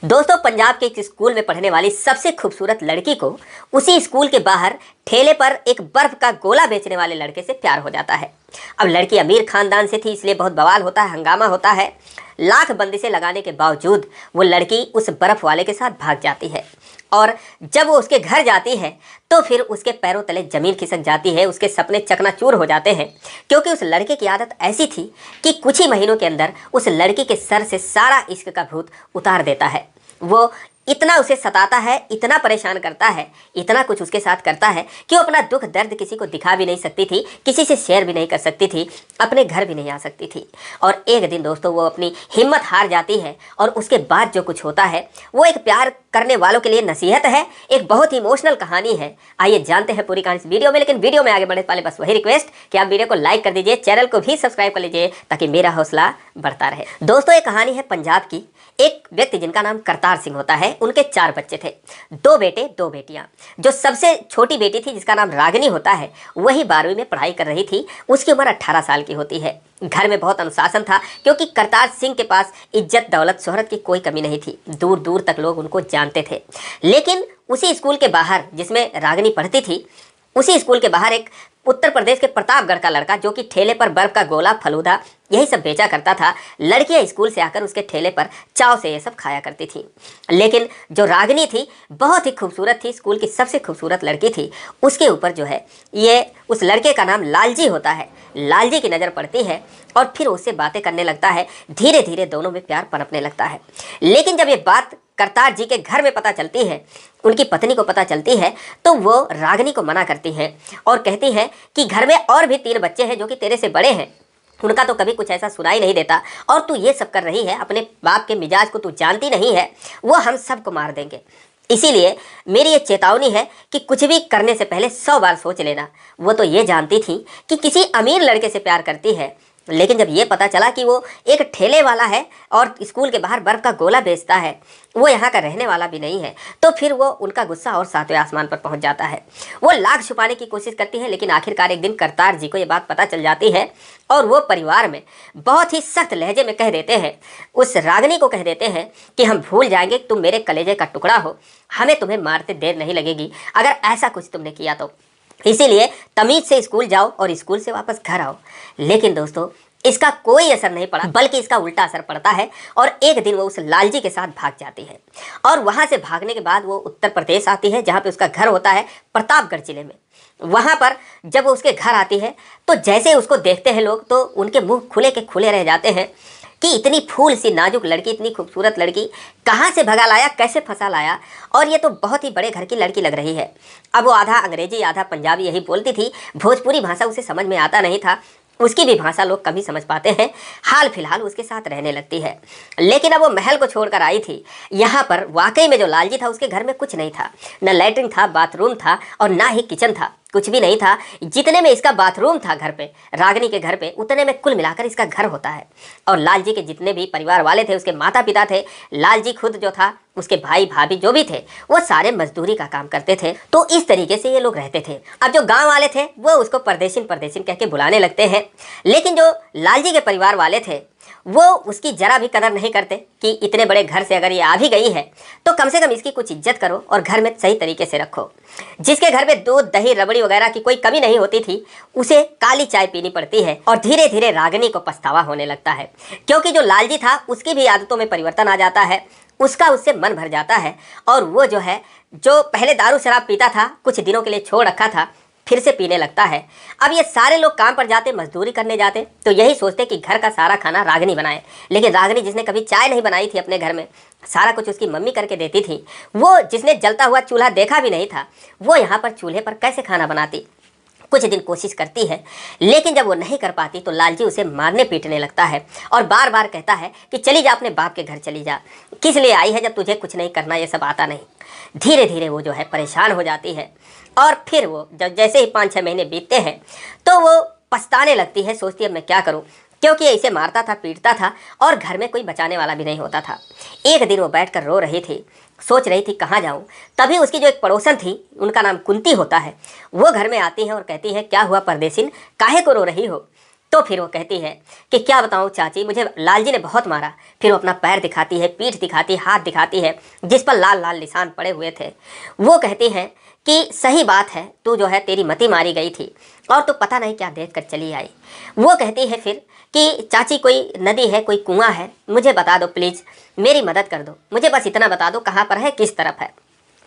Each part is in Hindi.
दोस्तों, पंजाब के एक स्कूल में पढ़ने वाली सबसे खूबसूरत लड़की को उसी स्कूल के बाहर ठेले पर एक बर्फ का गोला बेचने वाले लड़के से प्यार हो जाता है। अब लड़की अमीर खानदान से थी, इसलिए बहुत बवाल होता है, हंगामा होता है। लाख बंदिशें लगाने के बावजूद वो लड़की उस बर्फ वाले के साथ भाग जाती है और जब वो उसके घर जाती है तो फिर उसके पैरों तले ज़मीन खिसक जाती है, उसके सपने चकनाचूर हो जाते हैं। क्योंकि उस लड़के की आदत ऐसी थी कि कुछ ही महीनों के अंदर उस लड़की के सर से सारा इश्क का भूत उतार देता है। वो इतना उसे सताता है, इतना परेशान करता है, इतना कुछ उसके साथ करता है कि वो अपना दुख दर्द किसी को दिखा भी नहीं सकती थी, किसी से शेयर भी नहीं कर सकती थी, अपने घर भी नहीं आ सकती थी। और एक दिन दोस्तों वो अपनी हिम्मत हार जाती है और उसके बाद जो कुछ होता है वो एक प्यार करने वालों के लिए नसीहत है, एक बहुत ही इमोशनल कहानी है। आइए जानते हैं पूरी कहानी इस वीडियो में। लेकिन वीडियो में आगे बढ़ने से पहले बस वही रिक्वेस्ट कि आप वीडियो को लाइक कर दीजिए, चैनल को भी सब्सक्राइब कर लीजिए ताकि मेरा हौसला बढ़ता रहे। दोस्तों, ये कहानी है पंजाब की। एक व्यक्ति जिनका नाम करतार सिंह होता है, उनके 4 बच्चे थे, 2 बेटे 2 बेटियां। जो सबसे छोटी बेटी थी जिसका नाम रागिनी होता है, वही 12वीं में पढ़ाई कर रही थी। उसकी उम्र 18 साल की होती है। घर में बहुत अनुशासन था क्योंकि करतार सिंह के पास इज्जत दौलत शोहरत की कोई कमी नहीं थी, दूर दूर तक लोग उनको जानते थे। लेकिन उसी स्कूल के बाहर जिसमें रागिनी पढ़ती थी, उसी स्कूल के बाहर एक उत्तर प्रदेश के प्रतापगढ़ का लड़का जो कि ठेले पर बर्फ का गोला, फलूदा यही सब बेचा करता था। लड़कियां स्कूल से आकर उसके ठेले पर चाव से ये सब खाया करती थी। लेकिन जो रागिनी थी बहुत ही खूबसूरत थी, स्कूल की सबसे खूबसूरत लड़की थी। उसके ऊपर जो है ये उस लड़के का नाम लालजी होता है। लालजी की नज़र पड़ती है और फिर उससे बातें करने लगता है। धीरे धीरे दोनों में प्यार पनपने लगता है। लेकिन जब ये बात करतार जी के घर में पता चलती है, उनकी पत्नी को पता चलती है, तो वो रागिनी को मना करती हैं और कहती हैं कि घर में और भी 3 बच्चे हैं जो कि तेरे से बड़े हैं, उनका तो कभी कुछ ऐसा सुनाई नहीं देता और तू ये सब कर रही है, अपने बाप के मिजाज को तू जानती नहीं है, वो हम सबको मार देंगे। इसीलिए मेरी ये चेतावनी है कि कुछ भी करने से पहले 100 बार सोच लेना। वो तो ये जानती थी कि किसी अमीर लड़के से प्यार करती है, लेकिन जब ये पता चला कि वो एक ठेले वाला है और स्कूल के बाहर बर्फ़ का गोला बेचता है, वो यहाँ का रहने वाला भी नहीं है, तो फिर वो उनका गुस्सा और 7वें आसमान पर पहुँच जाता है। वो लाख छुपाने की कोशिश करती है, लेकिन आखिरकार एक दिन करतार जी को ये बात पता चल जाती है और वो परिवार में बहुत ही सख्त लहजे में कह देते हैं, उस रागिनी को कह देते हैं कि हम भूल जाएंगे कि तुम मेरे कलेजे का टुकड़ा हो, हमें तुम्हें मारते देर नहीं लगेगी अगर ऐसा कुछ तुमने किया तो। इसीलिए तमीज से स्कूल जाओ और स्कूल से वापस घर आओ। लेकिन दोस्तों, इसका कोई असर नहीं पड़ा, बल्कि इसका उल्टा असर पड़ता है और एक दिन वो उस लालजी के साथ भाग जाती है। और वहाँ से भागने के बाद वो उत्तर प्रदेश आती है, जहाँ पे उसका घर होता है प्रतापगढ़ जिले में। वहाँ पर जब वो उसके घर आती है तो जैसे उसको देखते हैं लोग तो उनके मुँह खुले के खुले रह जाते हैं कि इतनी फूल सी नाजुक लड़की, इतनी खूबसूरत लड़की कहाँ से भगा लाया, कैसे फंसा लाया, और ये तो बहुत ही बड़े घर की लड़की लग रही है। अब वो आधा अंग्रेजी आधा पंजाबी यही बोलती थी, भोजपुरी भाषा उसे समझ में आता नहीं था, उसकी भी भाषा लोग कम ही समझ पाते हैं। हाल फिलहाल उसके साथ रहने लगती है। लेकिन अब वो महल को छोड़कर आई थी। यहाँ पर वाकई में जो लालजी था उसके घर में कुछ नहीं था, न लैट्रिन था, बाथरूम था और ना ही किचन था, कुछ भी नहीं था। जितने में इसका बाथरूम था घर पे, रागिनी के घर पे, उतने में कुल मिलाकर इसका घर होता है। और लालजी के जितने भी परिवार वाले थे, उसके माता पिता थे, लालजी खुद जो था, उसके भाई भाभी जो भी थे, वो सारे मजदूरी का काम करते थे। तो इस तरीके से ये लोग रहते थे। अब जो गांव वाले थे वो उसको परदेशिन परदेशिन कह के बुलाने लगते हैं। लेकिन जो लालजी के परिवार वाले थे वो उसकी जरा भी कदर नहीं करते कि इतने बड़े घर से अगर ये आ भी गई है तो कम से कम इसकी कुछ इज्जत करो और घर में सही तरीके से रखो। जिसके घर में दूध दही रबड़ी वगैरह की कोई कमी नहीं होती थी, उसे काली चाय पीनी पड़ती है। और धीरे धीरे रागिनी को पछतावा होने लगता है, क्योंकि जो लालजी था उसकी भी आदतों में परिवर्तन आ जाता है, उसका उससे मन भर जाता है और वो जो है, जो पहले दारू शराब पीता था, कुछ दिनों के लिए छोड़ रखा था, फिर से पीने लगता है। अब ये सारे लोग काम पर जाते, मजदूरी करने जाते, तो यही सोचते कि घर का सारा खाना रागिनी बनाए। लेकिन रागिनी, जिसने कभी चाय नहीं बनाई थी अपने घर में, सारा कुछ उसकी मम्मी करके देती थी, वो जिसने जलता हुआ चूल्हा देखा भी नहीं था, वो यहाँ पर चूल्हे पर कैसे खाना बनाती। कुछ दिन कोशिश करती है, लेकिन जब वो नहीं कर पाती तो लालजी उसे मारने पीटने लगता है और बार बार कहता है कि चली जा, अपने बाप के घर चली जा, किस लिए आई है जब तुझे कुछ नहीं करना, ये सब आता नहीं। धीरे धीरे वो जो है परेशान हो जाती है और फिर वो जब जैसे ही 5-6 महीने बीतते हैं तो वो पछताने लगती है, सोचती है अब मैं क्या करूं, क्योंकि इसे मारता था, पीटता था और घर में कोई बचाने वाला भी नहीं होता था। एक दिन वो बैठकर रो रही थी, सोच रही थी कहाँ जाऊँ। तभी उसकी जो एक पड़ोसन थी, उनका नाम कुंती होता है, वो घर में आती है और कहती है क्या हुआ परदेसिन, काहे को रो रही हो, तो फिर वो कहती है कि क्या बताऊँ चाची, मुझे लालजी ने बहुत मारा। फिर वो अपना पैर दिखाती है, पीठ दिखाती है, हाथ दिखाती है जिस पर लाल लाल निशान पड़े हुए थे। वो कहती है कि सही बात है, तू जो है तेरी मती मारी गई थी और तू पता नहीं क्या देख कर चली आई। वो कहती है फिर कि चाची कोई नदी है, कोई कुआं है, मुझे बता दो प्लीज़, मेरी मदद कर दो, मुझे बस इतना बता दो कहाँ पर है, किस तरफ है।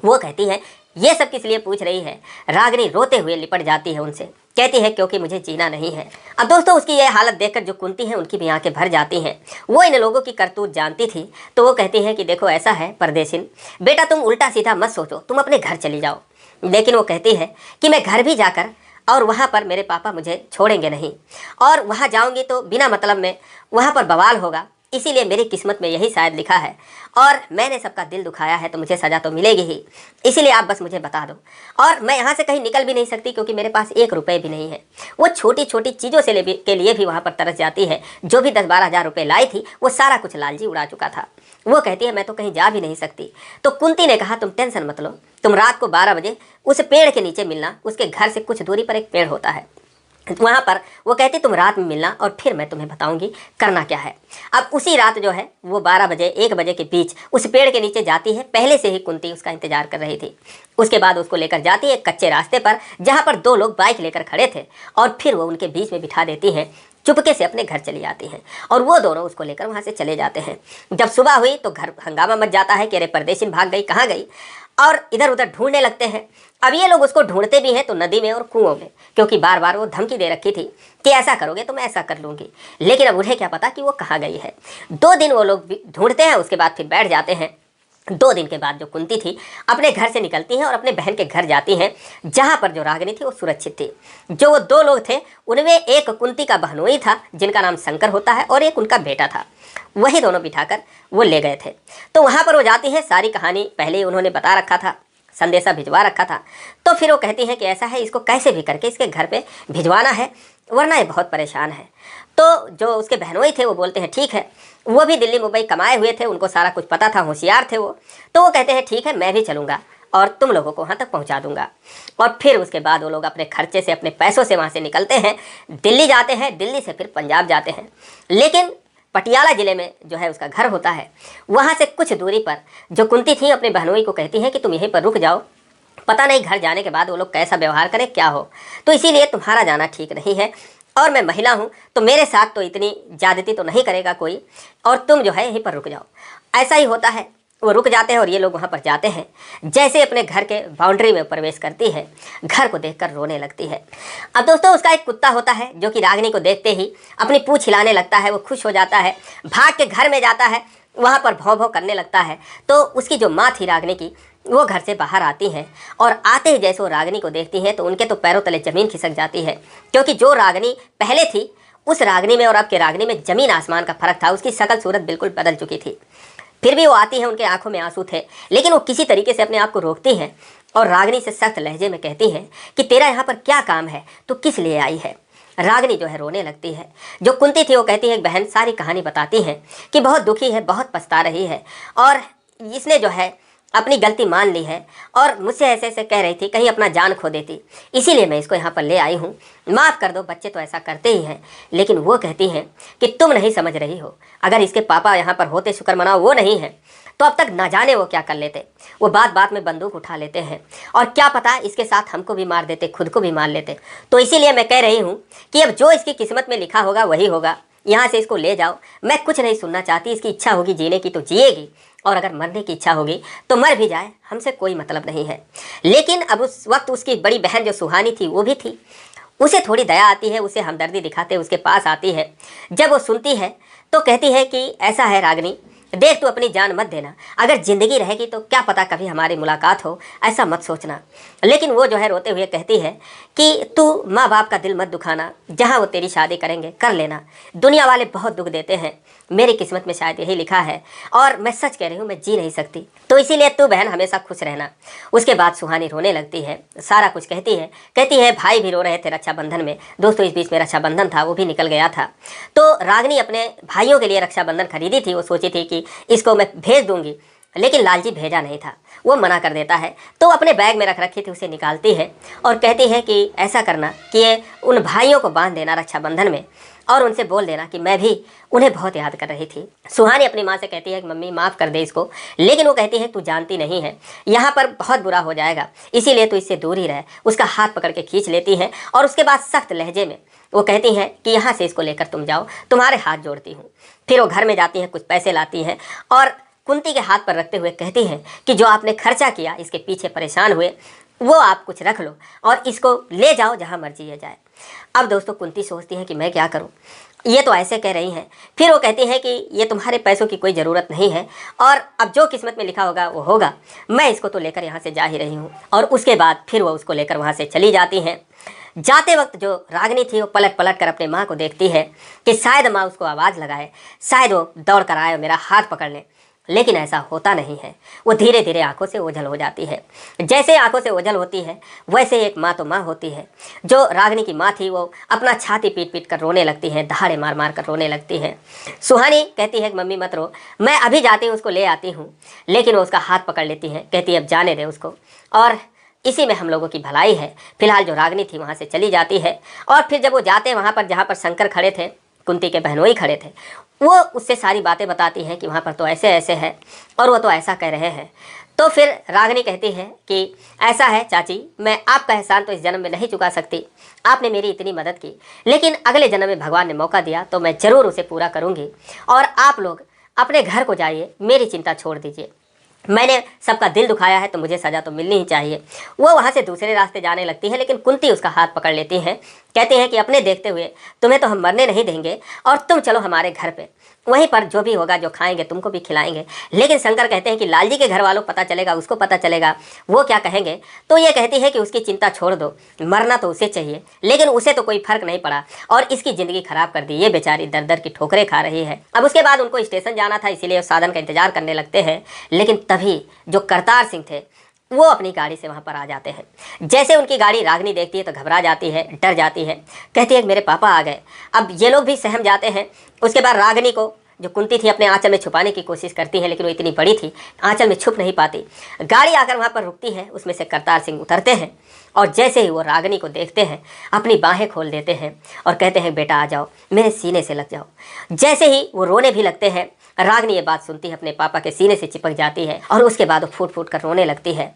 वो कहती है ये सब किस लिए पूछ रही है। रागिनी रोते हुए लिपट जाती है उनसे, कहती है क्योंकि मुझे जीना नहीं है। अब दोस्तों उसकी यह हालत देखकर जो कुंती है उनकी भी आंखें भर जाती हैं। वो इन लोगों की करतूत जानती थी, तो वो कहती है कि देखो ऐसा है परदेसिन, बेटा तुम उल्टा सीधा मत सोचो, तुम अपने घर चली जाओ। लेकिन वो कहती है कि मैं घर भी जाकर और वहाँ पर मेरे पापा मुझे छोड़ेंगे नहीं, और वहाँ जाऊँगी तो बिना मतलब में वहाँ पर बवाल होगा, इसीलिए मेरी किस्मत में यही शायद लिखा है और मैंने सबका दिल दुखाया है तो मुझे सज़ा तो मिलेगी ही, इसीलिए आप बस मुझे बता दो। और मैं यहाँ से कहीं निकल भी नहीं सकती क्योंकि मेरे पास 1 रुपये भी नहीं है। वो छोटी छोटी चीज़ों से के लिए भी वहाँ पर तरस जाती है। जो भी 10-12 हज़ार रुपये लाई थी वो सारा कुछ लालजी उड़ा चुका था। वो कहती है मैं तो कहीं जा भी नहीं सकती। तो कुंती ने कहा तुम टेंशन मत लो, तुम रात को 12 बजे उस पेड़ के नीचे मिलना, उसके घर से कुछ दूरी पर एक पेड़ होता है, वहाँ पर वो कहती तुम रात में मिलना और फिर मैं तुम्हें बताऊंगी करना क्या है। अब उसी रात जो है वो 12 बजे 1 बजे के बीच उस पेड़ के नीचे जाती है। पहले से ही कुंती उसका इंतजार कर रही थी। उसके बाद उसको लेकर जाती है एक कच्चे रास्ते पर जहाँ पर 2 लोग बाइक लेकर खड़े थे और फिर वो उनके बीच में बिठा देती हैं। चुपके से अपने घर चली जाती हैं और वो दोनों उसको लेकर वहाँ से चले जाते हैं। जब सुबह हुई तो घर हंगामा मच जाता है कि अरे परदेसी भाग गई, कहाँ गई, और इधर उधर ढूंढने लगते हैं। अब ये लोग उसको ढूंढते भी हैं तो नदी में और कुओं में, क्योंकि बार बार वो धमकी दे रखी थी कि ऐसा करोगे तो मैं ऐसा कर लूँगी। लेकिन अब उन्हें क्या पता कि वो कहाँ गई है। 2 दिन वो लोग ढूंढते हैं, उसके बाद फिर बैठ जाते हैं। 2 दिन के बाद जो कुंती थी अपने घर से निकलती हैं और अपने बहन के घर जाती हैं, जहाँ पर जो रागिनी थी वो सुरक्षित थी। जो वो 2 लोग थे उनमें एक कुंती का बहनोई था जिनका नाम शंकर होता है और एक उनका बेटा था। वही दोनों बिठाकर वो ले गए थे। तो वहाँ पर वो जाती है, सारी कहानी पहले ही उन्होंने बता रखा था, संदेशा भिजवा रखा था। तो फिर वो कहती हैं कि ऐसा है, इसको कैसे भी करके इसके घर पे भिजवाना है वरना ये बहुत परेशान है। तो जो उसके बहनोई थे वो बोलते हैं ठीक है। वो भी दिल्ली मुंबई कमाए हुए थे, उनको सारा कुछ पता था, होशियार थे वो। तो वो कहते हैं ठीक है मैं भी चलूँगा और तुम लोगों को वहाँ तक पहुँचा दूँगा। और फिर उसके बाद वो लोग अपने खर्चे से, अपने पैसों से वहाँ से निकलते हैं, दिल्ली जाते हैं, दिल्ली से फिर पंजाब जाते हैं। लेकिन पटियाला ज़िले में जो है उसका घर होता है, वहाँ से कुछ दूरी पर जो कुंती थी अपने बहनोई को कहती हैं कि तुम यहीं पर रुक जाओ, पता नहीं घर जाने के बाद वो लोग कैसा व्यवहार करें, क्या हो, तो इसीलिए तुम्हारा जाना ठीक नहीं है। और मैं महिला हूँ तो मेरे साथ तो इतनी ज़्यादती तो नहीं करेगा कोई, और तुम जो है यहीं पर रुक जाओ। ऐसा ही होता है। वो रुक जाते हैं और ये लोग वहाँ पर जाते हैं। जैसे अपने घर के बाउंड्री में प्रवेश करती है, घर को देखकर रोने लगती है। अब दोस्तों उसका एक कुत्ता होता है जो कि रागिनी को देखते ही अपनी पूंछ हिलाने लगता है। वो खुश हो जाता है, भाग के घर में जाता है, वहाँ पर भौं भौं करने लगता है। तो उसकी जो माँ थी रागिनी की, वो घर से बाहर आती हैं और आते ही जैसे वो रागिनी को देखती हैं तो उनके तो पैरों तले ज़मीन खिसक जाती है, क्योंकि जो रागिनी पहले थी उस रागिनी में और अब के रागिनी में ज़मीन आसमान का फ़र्क था। उसकी शकल सूरत बिल्कुल बदल चुकी थी। फिर भी वो आती है, उनके आंखों में आंसू थे, लेकिन वो किसी तरीके से अपने आप को रोकती हैं और रागिनी से सख्त लहजे में कहती हैं कि तेरा यहाँ पर क्या काम है, तू किस लिए आई है। रागिनी जो है रोने लगती है। जो कुंती थी वो कहती है, बहन सारी कहानी बताती हैं कि बहुत दुखी है, बहुत पछता रही है और इसने जो है अपनी गलती मान ली है और मुझसे ऐसे ऐसे कह रही थी कहीं अपना जान खो देती, इसीलिए मैं इसको यहाँ पर ले आई हूँ, माफ़ कर दो, बच्चे तो ऐसा करते ही हैं। लेकिन वो कहती हैं कि तुम नहीं समझ रही हो, अगर इसके पापा यहाँ पर होते, शुक्र मनाओ वो नहीं है, तो अब तक ना जाने वो क्या कर लेते। वो बात बात में बंदूक उठा लेते हैं और क्या पता इसके साथ हमको भी मार देते, खुद को भी मार लेते। तो इसीलिए मैं कह रही हूँ कि अब जो इसकी किस्मत में लिखा होगा वही होगा, यहाँ से इसको ले जाओ। मैं कुछ नहीं सुनना चाहती, इसकी इच्छा होगी जीने की तो जिएगी और अगर मरने की इच्छा होगी तो मर भी जाए, हमसे कोई मतलब नहीं है। लेकिन अब उस वक्त उसकी बड़ी बहन जो सुहानी थी वो भी थी, उसे थोड़ी दया आती है, उसे हमदर्दी दिखाते उसके पास आती है। जब वो सुनती है तो कहती है कि ऐसा है रागिनी, देख तू अपनी जान मत देना, अगर ज़िंदगी रहेगी तो क्या पता कभी हमारी मुलाकात हो, ऐसा मत सोचना। लेकिन वो जो है रोते हुए कहती है कि तू माँ बाप का दिल मत दुखाना, जहाँ वो तेरी शादी करेंगे कर लेना, दुनिया वाले बहुत दुख देते हैं, मेरी किस्मत में शायद यही लिखा है और मैं सच कह रही हूँ, मैं जी नहीं सकती, तो इसीलिए तू बहन हमेशा खुश रहना। उसके बाद सुहानी रोने लगती है, सारा कुछ कहती है भाई भी रो रहे थे रक्षाबंधन में। दोस्तों इस बीच में रक्षाबंधन था, वो भी निकल गया था। तो रागिनी अपने भाइयों के लिए रक्षाबंधन खरीदी थी, वो सोची थी कि इसको मैं भेज दूंगी, लेकिन लालजी भेजा नहीं था, वो मना कर देता है। तो अपने बैग में रख रखी थी उसे निकालती है और कहती है कि ऐसा करना कि ये उन भाइयों को बांध देना रक्षाबंधन में, और उनसे बोल देना कि मैं भी उन्हें बहुत याद कर रही थी। सुहानी अपनी माँ से कहती है कि मम्मी माफ़ कर दे इसको, लेकिन वो कहती है तू जानती नहीं है यहाँ पर बहुत बुरा हो जाएगा, इसीलिए तू इससे दूर ही रह। उसका हाथ पकड़ के खींच लेती हैं और उसके बाद सख्त लहजे में वो कहती हैं कि यहाँ से इसको लेकर तुम जाओ, तुम्हारे हाथ जोड़ती हूँ। फिर वो घर में जाती हैं, कुछ पैसे लाती हैं और कुंती के हाथ पर रखते हुए कहती हैं कि जो आपने खर्चा किया, इसके पीछे परेशान हुए, वो आप कुछ रख लो और इसको ले जाओ जहाँ मर्जी है जाए। अब दोस्तों कुंती सोचती है कि मैं क्या करूँ, ये तो ऐसे कह रही हैं। फिर वो कहती हैं कि ये तुम्हारे पैसों की कोई ज़रूरत नहीं है और अब जो किस्मत में लिखा होगा वो होगा, मैं इसको तो लेकर यहाँ से जा ही रही हूँ। और उसके बाद फिर वो उसको लेकर वहाँ से चली जाती हैं। जाते वक्त जो रागिनी थी वो पलट पलट कर अपने माँ को देखती है कि शायद माँ उसको आवाज़ लगाए, शायद वो दौड़ कर आए मेरा हाथ पकड़ ले, लेकिन ऐसा होता नहीं है। वो धीरे धीरे आंखों से ओझल हो जाती है। जैसे आंखों से ओझल होती है वैसे एक माँ तो माँ होती है। जो रागिनी की माँ थी वो अपना छाती पीट पीट कर रोने लगती है, दहाड़े मार मार कर रोने लगती है। सुहानी कहती है कि मम्मी मत रो, मैं अभी जाती हूँ उसको ले आती हूँ, लेकिन वो उसका हाथ पकड़ लेती है, कहती है अब जाने दे उसको। और इसी में हम लोगों की भलाई है। फिलहाल जो रागिनी थी वहाँ से चली जाती है और फिर जब वो जाते हैं वहाँ पर जहाँ पर शंकर खड़े थे, कुंती के बहनोई खड़े थे, वो उससे सारी बातें बताती हैं कि वहाँ पर तो ऐसे ऐसे है और वो तो ऐसा कह रहे हैं। तो फिर रागिनी कहती है कि ऐसा है चाची, मैं आपका एहसान तो इस जन्म में नहीं चुका सकती, आपने मेरी इतनी मदद की, लेकिन अगले जन्म में भगवान ने मौका दिया तो मैं ज़रूर उसे पूरा करूँगी। और आप लोग अपने घर को जाइए, मेरी चिंता छोड़ दीजिए, मैंने सबका दिल दुखाया है तो मुझे सज़ा तो मिलनी ही चाहिए। वो वहाँ से दूसरे रास्ते जाने लगती है, लेकिन कुंती उसका हाथ पकड़ लेती हैं, कहते हैं कि अपने देखते हुए तुम्हें तो हम मरने नहीं देंगे और तुम चलो हमारे घर पे, वहीं पर जो भी होगा, जो खाएंगे तुमको भी खिलाएंगे। लेकिन शंकर कहते हैं कि लालजी के घर वालों को पता चलेगा, उसको पता चलेगा, वो क्या कहेंगे। तो ये कहती है कि उसकी चिंता छोड़ दो, मरना तो उसे चाहिए, लेकिन उसे तो कोई फर्क नहीं पड़ा और इसकी ज़िंदगी खराब कर दी, ये बेचारी दर दर की ठोकरें खा रही है। अब उसके बाद उनको स्टेशन जाना था, इसीलिए साधन का इंतजार करने लगते हैं। लेकिन तभी जो करतार सिंह थे वो अपनी गाड़ी से वहाँ पर आ जाते हैं। जैसे उनकी गाड़ी रागिनी देखती है तो घबरा जाती है, डर जाती है, कहती है कि मेरे पापा आ गए। अब ये लोग भी सहम जाते हैं। उसके बाद रागिनी को जो कुंती थी अपने आंचल में छुपाने की कोशिश करती है, लेकिन वो इतनी बड़ी थी आंचल में छुप नहीं पाती। गाड़ी आकर वहाँ पर रुकती है, उसमें से करतार सिंह उतरते हैं और जैसे ही वो रागिनी को देखते हैं अपनी बाहें खोल देते हैं और कहते हैं बेटा आ जाओ, मेरे सीने से लग जाओ। जैसे ही वो रोने भी लगते हैं, रागिनी ये बात सुनती है, अपने पापा के सीने से चिपक जाती है और उसके बाद वो फूट फूट कर रोने लगती है।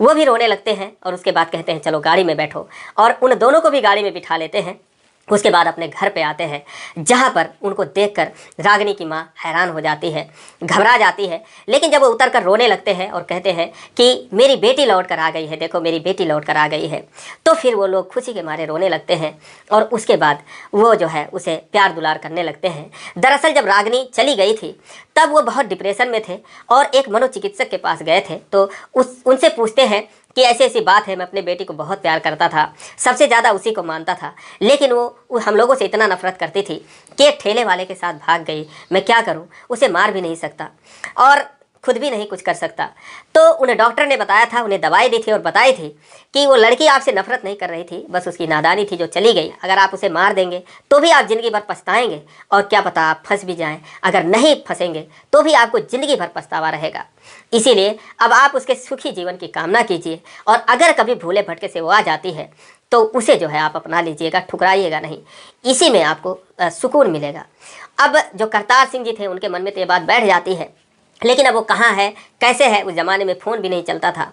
वो भी रोने लगते हैं और उसके बाद कहते हैं चलो गाड़ी में बैठो, और उन दोनों को भी गाड़ी में बिठा लेते हैं। उसके बाद अपने घर पे आते हैं, जहाँ पर उनको देखकर रागिनी की माँ हैरान हो जाती है, घबरा जाती है। लेकिन जब वो उतर कर रोने लगते हैं और कहते हैं कि मेरी बेटी लौट कर आ गई है, देखो मेरी बेटी लौट कर आ गई है, तो फिर वो लोग खुशी के मारे रोने लगते हैं और उसके बाद वो जो है उसे प्यार दुलार करने लगते हैं। दरअसल जब रागिनी चली गई थी तब वो बहुत डिप्रेशन में थे और एक मनोचिकित्सक के पास गए थे। तो उनसे पूछते हैं कि ऐसी ऐसी बात है, मैं अपने बेटी को बहुत प्यार करता था, सबसे ज़्यादा उसी को मानता था, लेकिन वो हम लोगों से इतना नफरत करती थी कि एक ठेले वाले के साथ भाग गई। मैं क्या करूं, उसे मार भी नहीं सकता और खुद भी नहीं कुछ कर सकता। तो उन्हें डॉक्टर ने बताया था, उन्हें दवाई दी थी और बताई थी कि वो लड़की आपसे नफरत नहीं कर रही थी, बस उसकी नादानी थी जो चली गई। अगर आप उसे मार देंगे तो भी आप ज़िंदगी भर पछताएंगे और क्या पता आप फंस भी जाएं। अगर नहीं फंसेंगे तो भी आपको ज़िंदगी भर पछतावा रहेगा। इसीलिए अब आप उसके सुखी जीवन की कामना कीजिए और अगर कभी भूले भटके से वो आ जाती है तो उसे जो है आप अपना लीजिएगा, ठुकराइएगा नहीं, इसी में आपको सुकून मिलेगा। अब जो करतार सिंह जी थे उनके मन में तो ये बात बैठ जाती है, लेकिन अब वो कहाँ है, कैसे है, उस ज़माने में फ़ोन भी नहीं चलता था,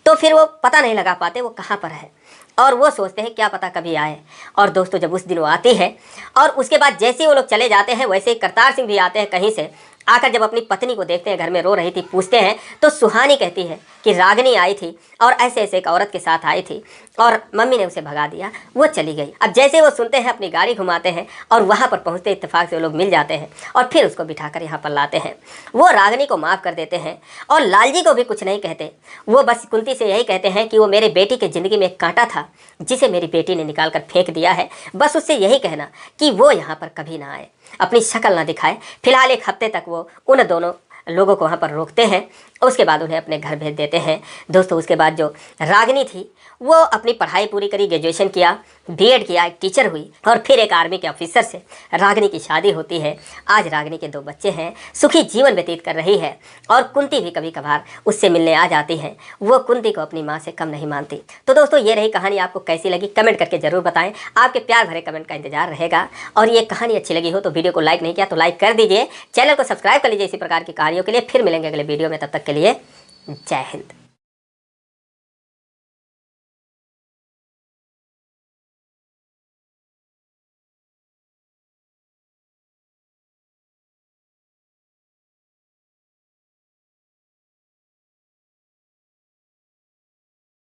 तो फिर वो पता नहीं लगा पाते वो कहाँ पर है और वो सोचते हैं क्या पता कभी आए। और दोस्तों जब उस दिन वो आती है और उसके बाद जैसे वो लोग चले जाते हैं वैसे ही करतार सिंह भी आते हैं कहीं से। आकर जब अपनी पत्नी को देखते हैं घर में रो रही थी, पूछते हैं तो सुहानी कहती है कि रागिनी आई थी और ऐसे ऐसे एक औरत के साथ आई थी और मम्मी ने उसे भगा दिया, वो चली गई। अब जैसे वो सुनते हैं अपनी गाड़ी घुमाते हैं और वहाँ पर पहुँचते इत्तेफाक से वो लोग मिल जाते हैं और फिर उसको बिठाकर यहाँ पर लाते हैं। वो रागिनी को माफ़ कर देते हैं और लालजी को भी कुछ नहीं कहते। वो बस कुंती से यही कहते हैं कि वो मेरे बेटी की ज़िंदगी में एक कांटा था जिसे मेरी बेटी ने निकाल कर फेंक दिया है, बस उससे यही कहना कि वो यहाँ पर कभी ना आए, अपनी शक्ल ना दिखाए। फिलहाल एक हफ्ते तक वो उन दोनों लोगों को वहाँ पर रोकते हैं उसके बाद उन्हें अपने घर भेज देते हैं। दोस्तों उसके बाद जो रागिनी थी वो अपनी पढ़ाई पूरी करी, ग्रेजुएशन किया, बीएड किया, एक टीचर हुई और फिर एक आर्मी के ऑफिसर से रागिनी की शादी होती है। आज रागिनी के 2 बच्चे हैं, सुखी जीवन व्यतीत कर रही है और कुंती भी कभी कभार उससे मिलने आ जाती है। वो कुंती को अपनी माँ से कम नहीं मानती। तो दोस्तों ये रही कहानी, आपको कैसी लगी कमेंट करके जरूर बताएं। आपके प्यार भरे कमेंट का इंतजार रहेगा। और ये कहानी अच्छी लगी हो तो वीडियो को लाइक नहीं किया तो लाइक कर दीजिए, चैनल को सब्सक्राइब कर लीजिए इसी प्रकार की कहानियों के लिए। फिर मिलेंगे अगले वीडियो में, तब तक के लिए जय हिंद।